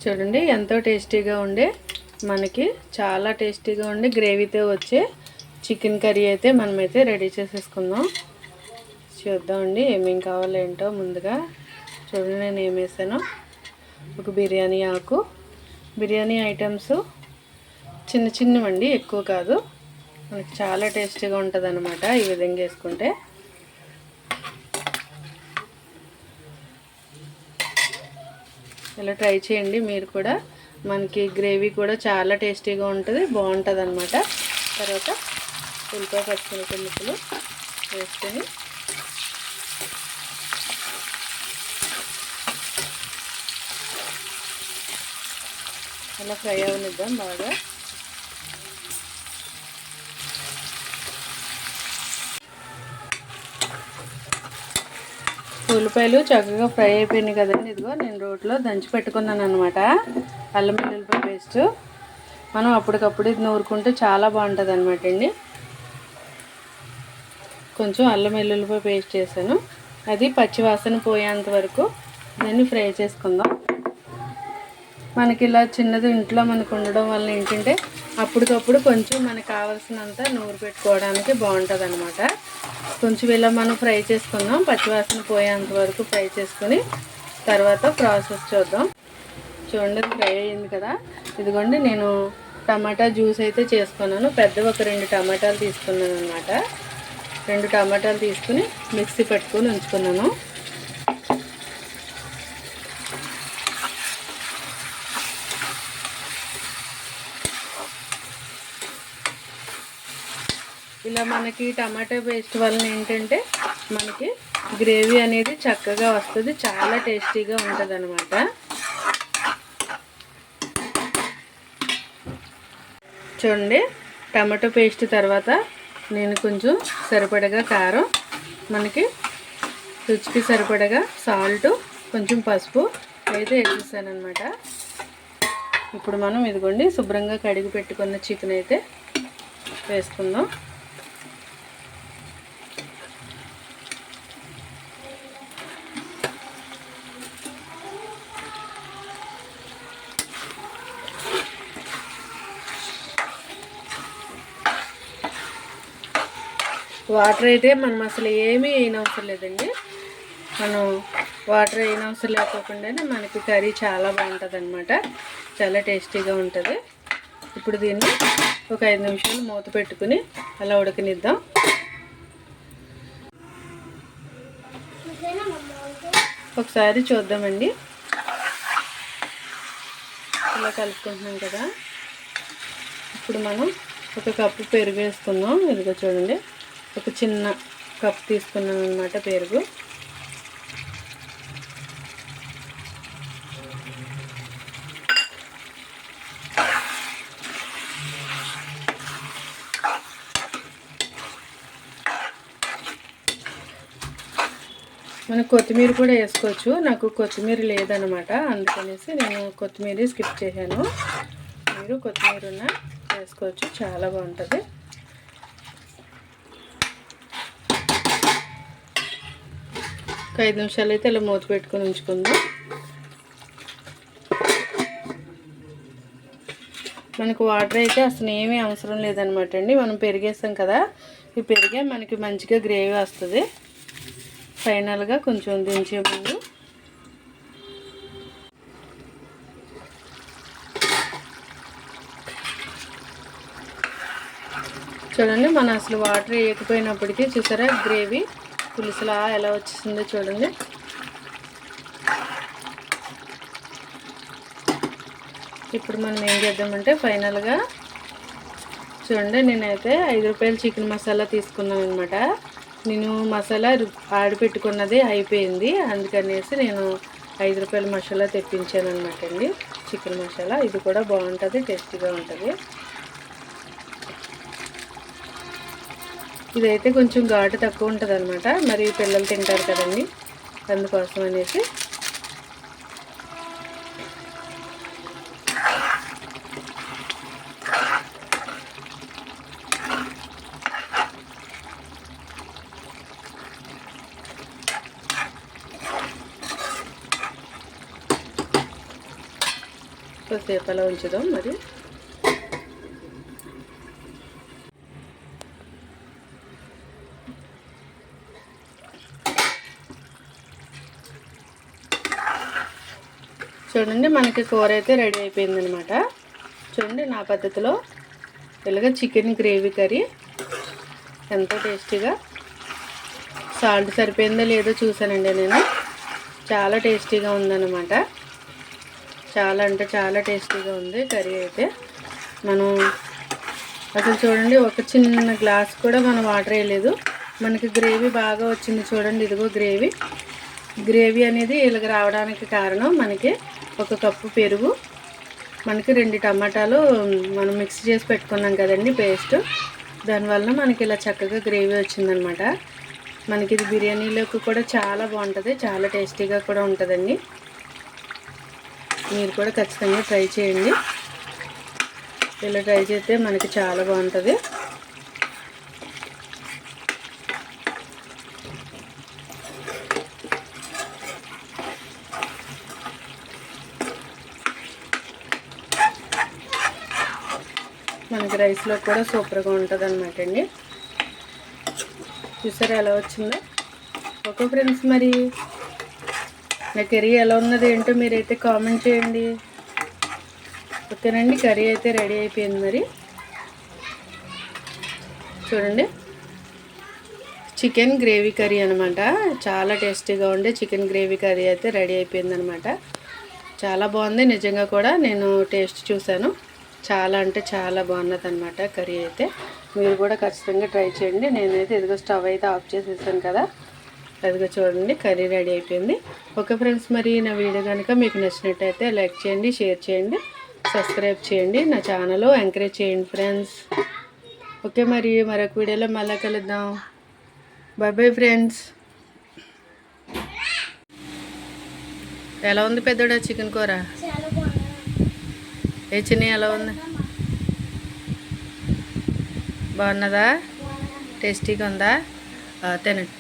చూడండి ఎంతో టేస్టీగా ఉండే మనకి చాలా టేస్టీగా ఉండే గ్రేవీతో వచ్చే చికెన్ కర్రీ అయితే మనమైతే రెడీ చేసేసుకుందాం. చూద్దామండి ఏమేమి కావాలో ఏంటో. ముందుగా చూడండి నేను ఏం వేసానో. ఒక బిర్యానీ ఆకు, బిర్యానీ ఐటమ్స్ చిన్న చిన్నవండి, ఎక్కువ కాదు. మనకి చాలా టేస్టీగా ఉంటుంది అన్నమాట ఈ విధంగా వేసుకుంటే. ఇలా ట్రై చేయండి మీరు కూడా. మనకి గ్రేవీ కూడా చాలా టేస్టీగా ఉంటుంది, బాగుంటుంది అన్నమాట. తర్వాత ఉల్లిపాయ పచ్చిమిరపకాయ ముక్కలు వేసుకొని అలా ఫ్రై అవనిద్దాం బాగా. ఉల్లిపాయలు చక్కగా ఫ్రై అయిపోయినాయి కదండి. ఇదిగో నేను రోట్లో దంచి పెట్టుకున్నాను అనమాట అల్లం వెల్లుల్లిపాయ పేస్ట్. మనం అప్పటికప్పుడు ఇది నూరుకుంటే చాలా బాగుంటుంది అనమాట అండి. కొంచెం అల్లం వెల్లుల్లిపాయ పేస్ట్ చేశాను. అది పచ్చివాసన పోయేంత వరకు దాన్ని ఫ్రై చేసుకుందాం. మనకి ఇలా చిన్నది ఇంట్లో మనకు ఉండడం వల్ల ఏంటంటే అప్పటికప్పుడు కొంచెం మనకు కావాల్సినంత నూరు పెట్టుకోవడానికి బాగుంటుంది అనమాట. కొంచెం ఇలా మనం ఫ్రై చేసుకుందాం, పచ్చివాసన పోయేంత వరకు ఫ్రై చేసుకుని తర్వాత ప్రాసెస్ చూద్దాం. చూడండి ఫ్రై అయింది కదా. ఇదిగోండి నేను టమాటా జ్యూస్ అయితే చేసుకున్నాను. పెద్దవి ఒక 2 టమాటాలు తీసుకున్నాను అనమాట. 2 టమాటాలు తీసుకుని మిక్సీ పెట్టుకొని ఉంచుకున్నాను. ఇలా మనకి టమాటా పేస్ట్ వలన ఏంటంటే మనకి గ్రేవీ అనేది చక్కగా వస్తుంది, చాలా టేస్టీగా ఉంటుంది అనమాట. చూడండి టమాటో పేస్ట్ తర్వాత నేను కొంచెం సరిపడగా కారం, మనకి రుచికి సరిపడగా సాల్ట్, కొంచెం పసుపు అయితే వేసేసాను అనమాట. ఇప్పుడు మనం ఇదిగోండి శుభ్రంగా కడిగి పెట్టుకున్న చికెన్ అయితే వేసుకుందాం. వాటర్ అయితే మనం అసలు ఏమీ వేయనవసరం లేదండి. మనం వాటర్ వేయనవసరం లేకోకుండానే మనకి కర్రీ చాలా బాగుంటుంది అనమాట, చాలా టేస్టీగా ఉంటుంది. ఇప్పుడు దీన్ని ఒక 5 నిమిషాలు మూత పెట్టుకుని అలా ఉడకనిద్దాం. ఒకసారి చూద్దామండి. ఇలా కలుపుకుంటున్నాం కదా. ఇప్పుడు మనం ఒక కప్పు పెరుగు వేసుకుందాం. ఇదిగో చూడండి ఒక చిన్న కప్ తీసుకున్నాను అనమాట పెరుగు. మనం కొత్తిమీర కూడా వేసుకోవచ్చు. నాకు కొత్తిమీర లేదనమాట, అందుకనేసి నేను కొత్తిమీర స్కిప్ చేశాను. మీరు కొత్తిమీర ఉన్న వేసుకోవచ్చు, చాలా బాగుంటుంది. ఒక 5 నిమిషాలు అయితే ఇలా మూత పెట్టుకొని ఉంచుకుందాం. మనకు వాటర్ అయితే అసలు ఏమీ అవసరం లేదనమాట అండి. మనం పెరిగేస్తాం కదా, ఈ పెరిగే మనకి మంచిగా గ్రేవీ వస్తుంది. ఫైనల్గా కొంచెం దించే ముందు చూడండి మనం అసలు వాటర్ వేయకపోయినప్పటికీ చూసారా గ్రేవీ పులుసులా ఎలా వచ్చేసిందో చూడండి. ఇప్పుడు మనం ఏం చేద్దామంటే ఫైనల్గా చూడండి నేనైతే 5 రూపాయల చికెన్ మసాలా తీసుకున్నాను అనమాట. నేను మసాలా ఆడిపెట్టుకున్నది అయిపోయింది, అందుకనేసి నేను 5 రూపాయల మసాలా తెప్పించాను అనమాట అండి. చికెన్ మసాలా ఇది కూడా బాగుంటుంది, టేస్టీగా ఉంటుంది. ఇదైతే కొంచెం ఘాటు తక్కువ ఉంటుంది అనమాట, మరి పిల్లలు తింటారు కదండి, అందుకోసం అనేసి. కొద్దిసేపు అలా ఉంచుదాం. మరి చూడండి మనకి కూర అయితే రెడీ అయిపోయిందనమాట. చూడండి నా పద్ధతిలో ఇలాగ చికెన్ గ్రేవీ కర్రీ ఎంతో టేస్టీగా, సాల్ట్ సరిపోయిందో లేదో చూసానండి నేను. చాలా టేస్టీగా ఉందన్నమాట. చాలా అంటే చాలా టేస్టీగా ఉంది కర్రీ అయితే. మనం అసలు చూడండి ఒక చిన్న గ్లాస్ కూడా మనం వాటర్ వేయలేదు. మనకి గ్రేవీ బాగా వచ్చింది చూడండి. ఇదిగో గ్రేవీ అనేది ఇలాగ రావడానికి కారణం మనకి 1 కప్పు పెరుగు, మనకి 2 టమాటాలు మనం మిక్స్ చేసి పెట్టుకున్నాం కదండి పేస్ట్. దానివల్ల మనకి ఇలా చక్కగా గ్రేవీ వచ్చిందనమాట. మనకి ఇది బిర్యానీలోకి కూడా చాలా బాగుంటుంది, చాలా టేస్టీగా కూడా ఉంటుందండి. మీరు కూడా ఖచ్చితంగా ట్రై చేయండి. ఇలా ట్రై చేస్తే మనకి చాలా బాగుంటుంది. మనకి రైస్లో కూడా సూపర్గా ఉంటుంది అనమాట అండి. చూసారా ఎలా వచ్చిందో? ఓకే ఫ్రెండ్స్, మరి నా కర్రీ ఎలా ఉన్నది ఏంటో మీరైతే కామెంట్ చేయండి. ఓకేనండి, కర్రీ అయితే రెడీ అయిపోయింది. మరి చూడండి, చికెన్ గ్రేవీ కర్రీ అనమాట. చాలా టేస్టీగా ఉండే చికెన్ గ్రేవీ కర్రీ అయితే రెడీ అయిపోయింది అనమాట. చాలా బాగుంది నిజంగా కూడా. నేను టేస్ట్ చూశాను, చాలా అంటే చాలా బాగున్నది అనమాట కర్రీ అయితే. మీరు కూడా ఖచ్చితంగా ట్రై చేయండి. నేనైతే ఇదిగో స్టవ్ అయితే ఆఫ్ చేసేసాను కదా. అదిగో చూడండి కర్రీ రెడీ అయిపోయింది. ఓకే ఫ్రెండ్స్, మరి నా వీడియో కనుక మీకు నచ్చినట్టయితే లైక్ చేయండి, షేర్ చేయండి, సబ్స్క్రైబ్ చేయండి, నా ఛానల్ ఎంకరేజ్ చేయండి ఫ్రెండ్స్. ఓకే, మరి మరొక వీడియోలో మళ్ళీ కలుద్దాం. Bye bye friends. ఎలా ఉంది పెద్దోడా చికెన్ కూర? ఏ చిన్న ఎలా ఉంది? బాగున్నదా? టేస్టీగా ఉందా? తినండి.